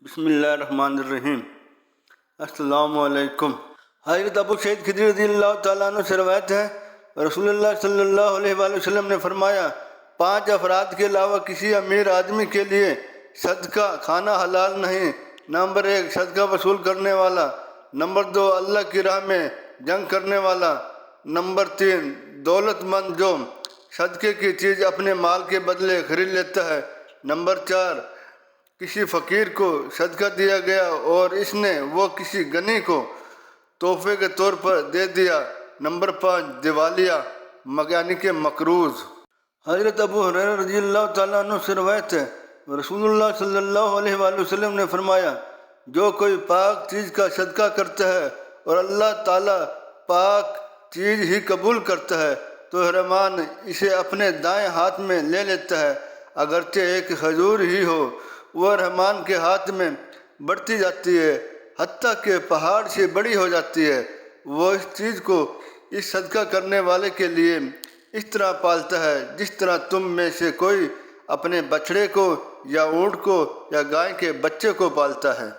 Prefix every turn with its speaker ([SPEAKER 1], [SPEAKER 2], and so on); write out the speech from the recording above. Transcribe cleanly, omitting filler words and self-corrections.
[SPEAKER 1] بسم اللہ الرحمن الرحیم۔ السلام علیکم۔ حضرت ابو سعید خدری رضی اللہ تعالیٰ عنہ سے روایت ہے، رسول اللہ صلی اللہ علیہ وآلہ وسلم نے فرمایا، 5 افراد کے علاوہ کسی امیر آدمی کے لیے صدقہ کھانا حلال نہیں۔ نمبر 1 صدقہ وصول کرنے والا، نمبر 2 اللہ کی راہ میں جنگ کرنے والا، نمبر 3 دولت مند جو صدقے کی چیز اپنے مال کے بدلے خرید لیتا ہے، نمبر 4 کسی فقیر کو صدقہ دیا گیا اور اس نے وہ کسی غنی کو تحفے کے طور پر دے دیا، نمبر 5 دیوالیہ یعنی کہ مقروض۔ حضرت ابو ہریرہ رضی اللہ تعالیٰ عنہ سے روایت ہے، رسول اللہ صلی اللہ علیہ وآلہ وسلم نے فرمایا، جو کوئی پاک چیز کا صدقہ کرتا ہے اور اللہ تعالیٰ پاک چیز ہی قبول کرتا ہے تو رحمان اسے اپنے دائیں ہاتھ میں لے لیتا ہے، اگرچہ ایک کھجور ہی ہو، وہ رحمان کے ہاتھ میں بڑھتی جاتی ہے حتیٰ کہ پہاڑ سے بڑی ہو جاتی ہے۔ وہ اس چیز کو اس صدقہ کرنے والے کے لیے اس طرح پالتا ہے جس طرح تم میں سے کوئی اپنے بچڑے کو یا اونٹ کو یا گائے کے بچے کو پالتا ہے۔